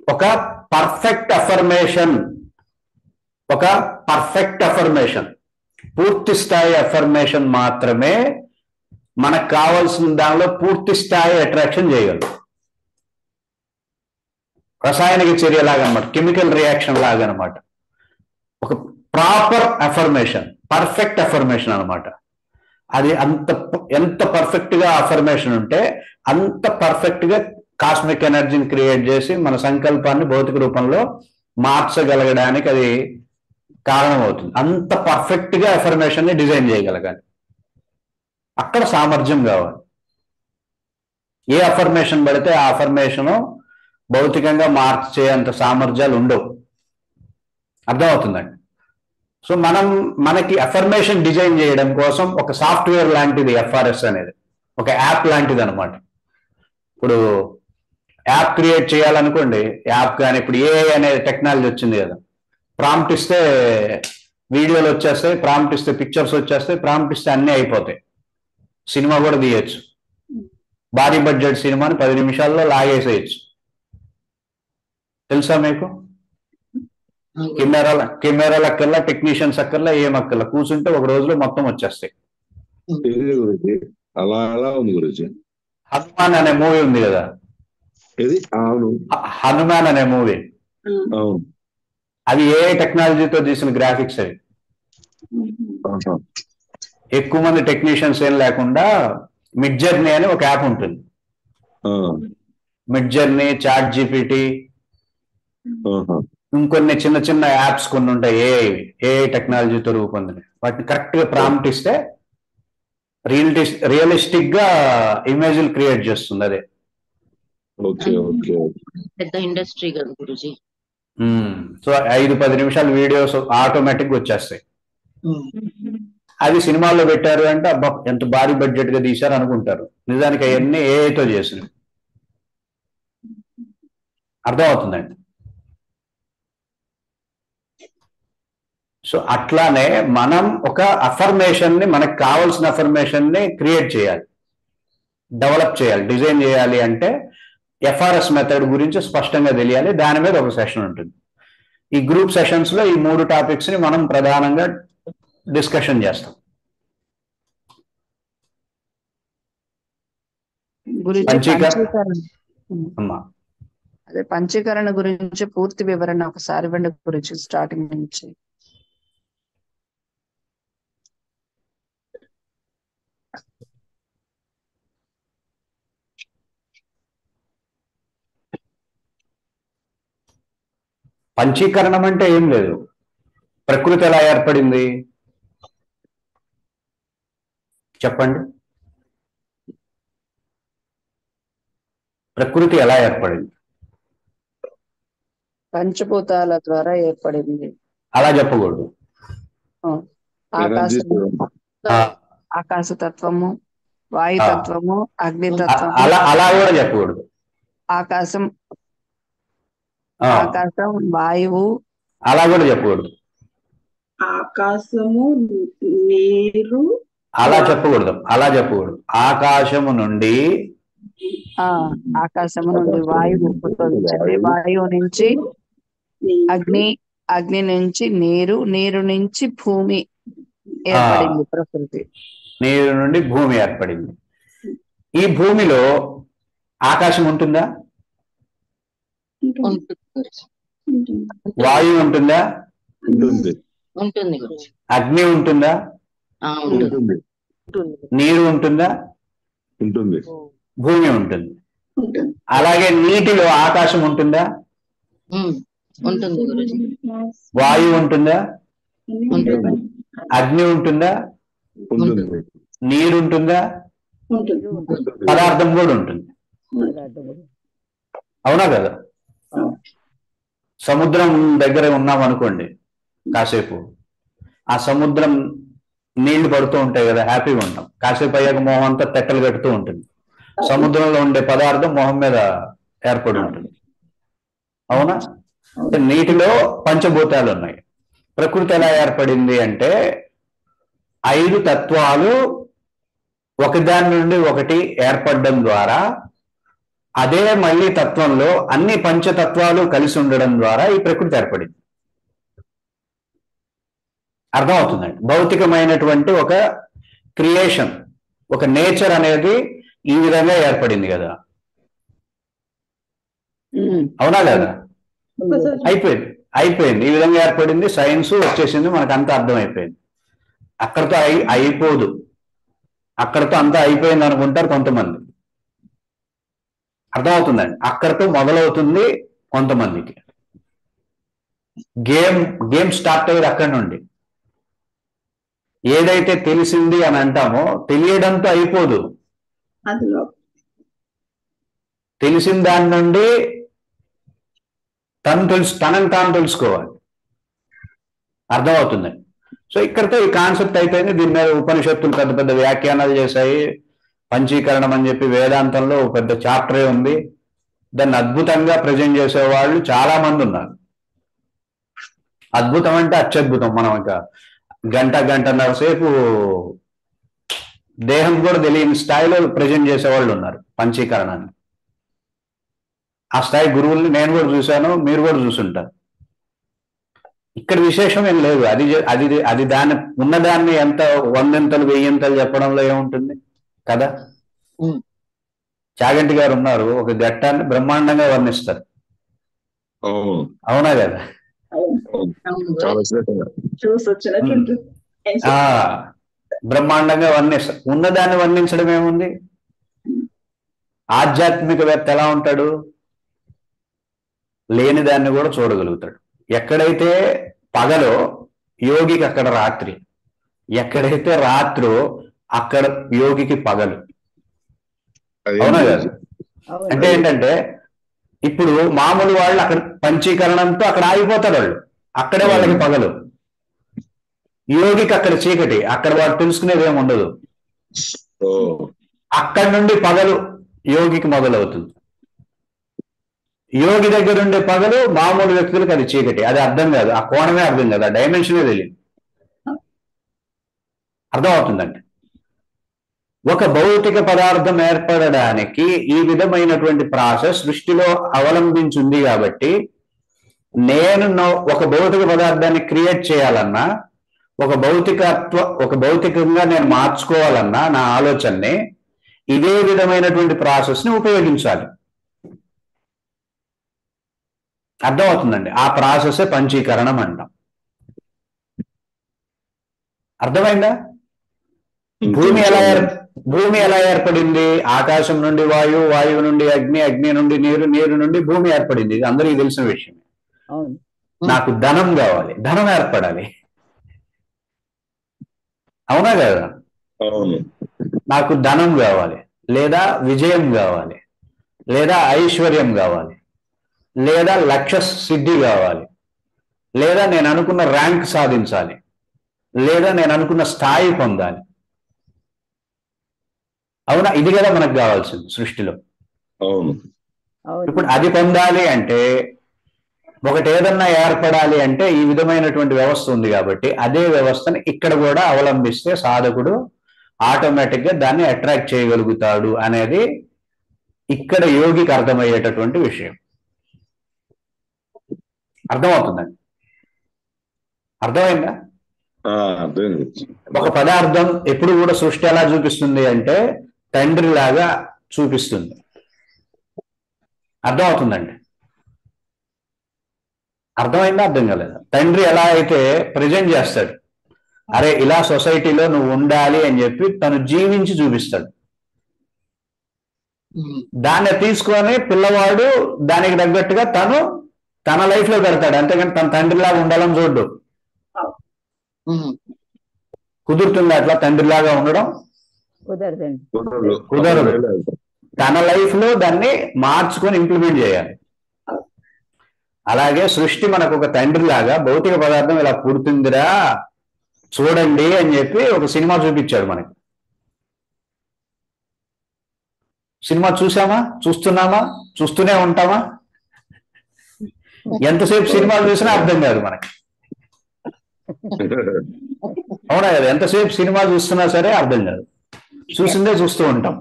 ఒక perfect affirmation, ఒక perfect affirmation, పూర్తి స్థాయి అఫర్మేషన్ మాత్రమే మనకు కావాల్సిన దానిలో పూర్తి స్థాయి అట్రాక్షన్ చేయగలరు. రసాయనిక చర్య లాగా అనమాట, కెమికల్ రియాక్షన్ లాగా అనమాట. ఒక ప్రాపర్ అఫర్మేషన్, పర్ఫెక్ట్ అఫర్మేషన్ అనమాట. అది ఎంత పర్ఫెక్ట్ గా అఫర్మేషన్ ఉంటే అంత పర్ఫెక్ట్ గా కాస్మిక్ ఎనర్జీని క్రియేట్ చేసి మన సంకల్పాన్ని భౌతిక రూపంలో మార్చగలగడానికి అది కారణం అవుతుంది. అంత పర్ఫెక్ట్ గా అఫర్మేషన్ ని డిజైన్ చేయగలగాలి. అక్కడ సామర్థ్యం కావాలి. ఏ అఫర్మేషన్ పడితే ఆ అఫర్మేషన్ భౌతికంగా మార్చేంత సామర్థ్యాలు ఉండవు. అర్థమవుతుందండి? సో మనకి అఫర్మేషన్ డిజైన్ చేయడం కోసం ఒక సాఫ్ట్వేర్ లాంటిది ఎఫ్ఆర్ఎస్ అనేది, ఒక యాప్ లాంటిది అనమాట. ఇప్పుడు యాప్ క్రియేట్ చేయాలనుకోండి, యాప్ కానీ ఇప్పుడు ఏఐ అనే టెక్నాలజీ వచ్చింది కదా, ప్రాంప్ట్ ఇస్తే వీడియోలు వచ్చేస్తాయి, ప్రాంప్ట్ ఇస్తే పిక్చర్స్ వచ్చేస్తాయి, ప్రాంప్ట్ ఇస్తే అన్నీ అయిపోతాయి. సినిమా కూడా తీయచ్చు. భారీ బడ్జెట్ సినిమాని 10 నిమిషాల్లో లాగేసేయచ్చు. తెలుసా మీకు? కెమెరాలు అక్కర్లా, టెక్నీషియన్స్ అక్కర్లా, ఏం అక్కర్లా, కూర్చుంటే ఒక రోజులో మొత్తం వచ్చేస్తాయి. హనుమాన్ అనే మూవీ ఉంది కదా, హనుమాన్ అనే మూవీ, అది ఏ టెక్నాలజీతో తీసిన గ్రాఫిక్స్ అవి. ఎక్కువ మంది టెక్నీషియన్స్ ఏం లేకుండా మిడ్ జర్నీ అని ఒక యాప్ ఉంటుంది. మిడ్ జర్నీ, చాట్ జీపీటీ, ఇంకొన్ని చిన్న చిన్న యాప్స్ కొన్ని ఉంటాయి ఏఐ టెక్నాలజీతో రూపొందిన. వాటిని కరెక్ట్ గా ప్రాంప్ట్ ఇస్తే రియలిస్టిక్ గా ఇమేజ్లు క్రియేట్ చేస్తుంది. అదే పెద్ద ఇండస్ట్రీ కదా గురుజీ. సో 5-10 నిమిషాల వీడియోస్ ఆటోమేటిక్ గా వచ్చేస్తాయి. అది సినిమాల్లో పెట్టారు అంటే అబ్బా ఎంత భారీ బడ్జెట్ గా తీశారు అనుకుంటారు. నిజానికి అవన్నీ ఏఐతో చేసినవి. అర్థమవుతుందండి? సో అట్లానే మనం ఒక అఫర్మేషన్ ని, మనకు కావాల్సిన అఫర్మేషన్ ని క్రియేట్ చేయాలి, డెవలప్ చేయాలి, డిజైన్ చేయాలి. అంటే ఎఫ్ఆర్ఎస్ మెథడ్ గురించి స్పష్టంగా తెలియాలి. దాని మీద ఒక సెషన్ ఉంటుంది. ఈ గ్రూప్ సెషన్స్ లో ఈ 3 టాపిక్స్ ని మనం ప్రధానంగా డిస్కషన్ చేస్తాం. అదే పంచీకరణ గురించి పూర్తి వివరణ ఒకసారి ఇవ్వండి గురించి, స్టార్టింగ్ నుంచి. పంచీకరణం అంటే ఏం లేదు. ప్రకృతి ఎలా ఏర్పడింది చెప్పండి? ప్రకృతి ఎలా ఏర్పడింది? పంచభూతాల ద్వారా ఏర్పడింది. అలా చెప్పకూడదు. ఆకాశతత్వము, వాయుతత్వము, అగ్నితత్వము. అలా కూడా చెప్పకూడదు. ఆకాశం, వాయువు, అలా కూడా చెప్పకూడదు. ఆకాశము, నీరు, అలా చెప్పకూడదు. ఆకాశము నుండి వాయువు ఉద్భవించింది. వాయువు నుంచి అగ్ని, అగ్ని నుంచి నీరు, నీరు నుంచి భూమి ఏర్పడింది. ప్రకృతి నీరు నుండి భూమి ఏర్పడింది. ఈ భూమిలో ఆకాశం ఉంటుందా? వాయువు ఉంటుందా? ఉంటుంది. అగ్ని ఉంటుందా? నీరు ఉంటుందా? భూమి ఉంటుంది. అలాగే నీటిలో ఆకాశం ఉంటుందా? ఉంటుంది. వాయువు ఉంటుందా? అగ్ని ఉంటుందా? నీరు ఉంటుందా? పదార్థం కూడా ఉంటుంది. అవునా కదా? సముద్రం దగ్గర ఉన్నాం అనుకోండి, కాసేపు ఆ సముద్రం నీళ్లు పడుతూ ఉంటాయి కదా, హ్యాపీగా ఉంటాం. కాసేపు అయ్యాక మొహం అంతా తెట్టలు కట్టుతూ ఉంటుంది. సముద్రంలో ఉండే పదార్థం మొహం మీద ఏర్పడి ఉంటుంది. అవునా? నీటిలో పంచభూతాలు ఉన్నాయి. ప్రకృతి ఎలా ఏర్పడింది అంటే 5 తత్వాలు ఒకదాని నుండి ఒకటి ఏర్పడడం ద్వారా అదే మళ్ళీ తత్వంలో అన్ని పంచతత్వాలు కలిసి ఉండడం ద్వారా ఈ ప్రకృతి ఏర్పడింది. అర్థమవుతుందండి. భౌతికమైనటువంటి ఒక క్రియేషన్, ఒక నేచర్ అనేది ఈ విధంగా ఏర్పడింది కదా. అవునా కదా? అయిపోయింది ఈ విధంగా ఏర్పడింది. సైన్స్ వచ్చేసింది, మనకు అంతా అర్థమైపోయింది. అక్కడితో అయిపోదు, అక్కడితో అంతా అయిపోయింది అనుకుంటారు కొంతమంది. అర్థమవుతుందండి. అక్కడితో మొదలవుతుంది కొంతమందికి. గేమ్ స్టార్ట్ అయ్యేది అక్కడి నుండి. ఏదైతే తెలిసింది అని అంటామో తెలియడంతో అయిపోదు. తెలిసిన దాని నుండి తనని తాను తెలుసుకోవాలి. అర్థమవుతుందండి. సో ఇక్కడితో ఈ కాన్సెప్ట్ అయిపోయింది. దీని మీద ఉపనిషత్తులు పెద్ద పెద్ద వ్యాఖ్యానాలు చేశాయి. పంచీకరణం అని చెప్పి వేదాంతంలో పెద్ద చాప్టరే ఉంది. దాన్ని అద్భుతంగా ప్రజెంట్ చేసేవాళ్ళు చాలా మంది ఉన్నారు. అద్భుతం అంటే అత్యద్భుతం. మనం ఇంకా గంటన్నర సేపు దేహం కూడా తెలియని స్థాయిలో ప్రజెంట్ చేసేవాళ్ళు ఉన్నారు పంచీకరణాన్ని. ఆ స్థాయి గురువుల్ని నేను కూడా చూశాను, మీరు కూడా చూసుంటారు. ఇక్కడ విశేషం ఏం లేదు. అది దాన్ని ఉన్నదాన్ని ఎంత 100 1000 చెప్పడంలో ఏముంటుంది కదా. చాగంటి గారు ఉన్నారు, ఒక ఘట్టాన్ని బ్రహ్మాండంగా వర్ణిస్తారు. అవునా కదా? బ్రహ్మాండంగా వర్ణిస్తారు. ఉన్నదాన్ని వర్ణించడం ఏముంది? ఆధ్యాత్మికవేత్త ఎలా ఉంటాడు? లేని దాన్ని కూడా చూడగలుగుతాడు. ఎక్కడైతే పగలో యోగికి అక్కడ రాత్రి, ఎక్కడైతే రాత్రో అక్కడ యోగికి పగలు. అవునా కాదు? అంటే ఏంటంటే ఇప్పుడు మామూలు వాళ్ళు అక్కడ పంచీకరణంతో అక్కడ ఆగిపోతారు. వాళ్ళు అక్కడే వాళ్ళకి పగలు. యోగికి అక్కడ చీకటి, అక్కడ వాడు తెలుసుకునేది ఏమి ఉండదు. అక్కడి నుండి పగలు యోగికి మొదలవుతుంది. యోగి దగ్గర ఉండే పగలు మామూలు వ్యక్తులకు అది చీకటి. అది అర్థం కాదు, ఆ కోణమే అర్థం కాదు, ఆ డైమెన్షనే తెలియదు. అర్థమవుతుందండి. ఒక భౌతిక పదార్థం ఏర్పడడానికి ఈ విధమైనటువంటి ప్రాసెస్ సృష్టిలో అవలంబించింది. కాబట్టి నేను ఒక భౌతిక పదార్థాన్ని క్రియేట్ చేయాలన్నా, ఒక భౌతికంగా నేను మార్చుకోవాలన్నా నా ఆలోచనని ఇదే విధమైనటువంటి ప్రాసెస్ ని ఉపయోగించాలి. అర్థమవుతుందండి. ఆ ప్రాసెస్ పంచీకరణం అంటాం. అర్థమైందా? భూమి ఎలా ఏర్పడింది? ఆకాశం నుండి వాయువు, వాయువు నుండి అగ్ని, అగ్ని నుండి నీరు, నీరు నుండి భూమి ఏర్పడింది. ఇది అందరికీ తెలిసిన విషయం. నాకు ధనం కావాలి, ధనం ఏర్పడాలి. అవునా కదా? నాకు ధనం కావాలి, లేదా విజయం కావాలి, లేదా ఐశ్వర్యం కావాలి, లేదా లక్ష్య సిద్ధి కావాలి, లేదా నేను అనుకున్న ర్యాంక్ సాధించాలి, లేదా నేను అనుకున్న స్థాయి పొందాలి. అవునా? ఇది కదా మనకు కావాల్సింది సృష్టిలో. ఇప్పుడు అది పొందాలి అంటే, ఒకటి ఏదన్నా ఏర్పడాలి అంటే ఈ విధమైనటువంటి వ్యవస్థ ఉంది. కాబట్టి అదే వ్యవస్థని ఇక్కడ కూడా అవలంబిస్తే సాధకుడు ఆటోమేటిక్ గా దాన్ని అట్రాక్ట్ చేయగలుగుతాడు అనేది ఇక్కడ యోగికి అర్థమయ్యేటటువంటి విషయం. అర్థమవుతుందండి? అర్థమైందా? ఒక పదార్థం ఎప్పుడు కూడా సృష్టి ఎలా చూపిస్తుంది అంటే తండ్రి లాగా చూపిస్తుంది. అర్థమవుతుందండి? అర్థమైందా? అర్థం కాలేదా? తండ్రి ఎలా అయితే ప్రజెంట్ చేస్తాడు, అరే ఇలా సొసైటీలో నువ్వు ఉండాలి అని చెప్పి తను జీవించి చూపిస్తాడు. దాన్ని తీసుకొని పిల్లవాడు దానికి తగ్గట్టుగా తన లైఫ్ లో పెడతాడు. అంతేగాని తన తండ్రిలాగా ఉండాలని చూడ్డు. కుదురుతుంది అట్లా తండ్రిలాగా ఉండడం? కుదరదు. తన లైఫ్ లో దాన్ని మార్చుకొని ఇంప్లిమెంట్ చేయాలి. అలాగే సృష్టి మనకు ఒక తండ్రిలాగా భౌతిక పదార్థం ఇలా పుడుతుందిరా చూడండి అని చెప్పి ఒక సినిమా చూపించాడు మనకి. సినిమా చూసామా? చూస్తున్నామా? చూస్తూనే ఉంటామా? ఎంతసేపు సినిమాలు చూసినా అర్థం కాదు మనకి. అవునా కదా? ఎంతసేపు సినిమా చూస్తున్నా సరే అర్థం కాదు. చూసిందే చూస్తూ ఉంటాం.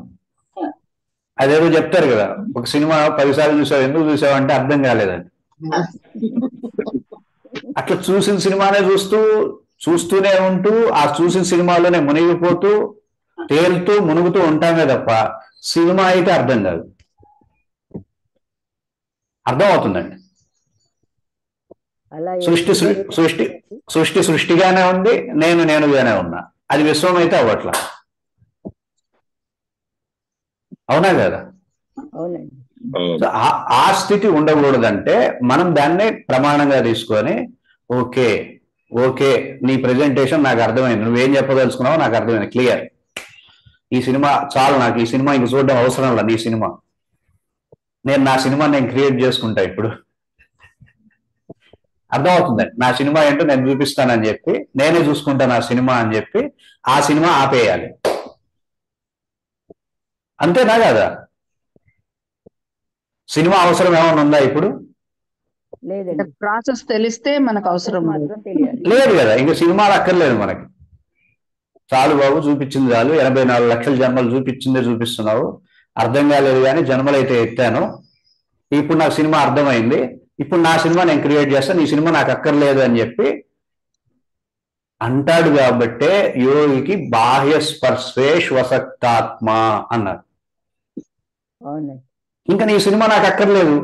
అదేదో చెప్తారు కదా, ఒక సినిమా 10 సార్లు చూసావు, ఎందుకు చూసావు అంటే అర్థం కాలేదండి. అట్లా చూసిన సినిమానే చూస్తూనే ఉంటూ ఆ చూసిన సినిమాలోనే మునిగిపోతూ తేలుతూ మునుగుతూ ఉంటామే తప్ప సినిమా అయితే అర్థం కాదు. అర్థం అవుతుందండి. అలా సృష్టిగానే ఉంది, నేనుగానే ఉన్నా. అది విశ్వం అయితే అవ్వట్లా. అవునా కదా? అవునండి. ఆ స్థితి ఉండకూడదంటే మనం దాన్ని ప్రమాణంగా తీసుకొని ఓకే నీ ప్రెజెంటేషన్ నాకు అర్థమైంది, నువ్వేం చెప్పదలుచుకున్నావో నాకు అర్థమైంది, క్లియర్, ఈ సినిమా చాలు, నాకు ఈ సినిమా ఇంక చూడడం అవసరం లేదు, నీ సినిమా, నా సినిమా నేను క్రియేట్ చేసుకుంటా ఇప్పుడు. అర్థమవుతుందండి. నా సినిమా ఏంటో నేను చూపిస్తానని చెప్పి, నేనే చూసుకుంటా నా సినిమా అని చెప్పి ఆ సినిమా ఆపేయాలి. అంతేనా కదా? సినిమా అవసరం ఏమైనా ఉందా ఇప్పుడు? లేదండి. ప్రాసెస్ తెలిస్తే మనకు అవసరం లేదు కదా. ఇంక సినిమాలు అక్కర్లేదు మనకి. చాలు బాబు, చూపించింది చాలు, 84 లక్షల జన్మలు చూపిస్తున్నావు, అర్థం కాలేదు కానీ జన్మలైతే ఎత్తాను, ఇప్పుడు నాకు సినిమా అర్థమైంది, ఇప్పుడు నా సినిమా నేను క్రియేట్ చేస్తాను, నీ సినిమా నాకు అక్కర్లేదు అని చెప్పి అంటాడు. కాబట్టే యోగికి బాహ్య స్పర్శేష్వసక్తాత్మ అన్నారు. ఇంకా నీ సినిమా నాకు అక్కర్లేదు,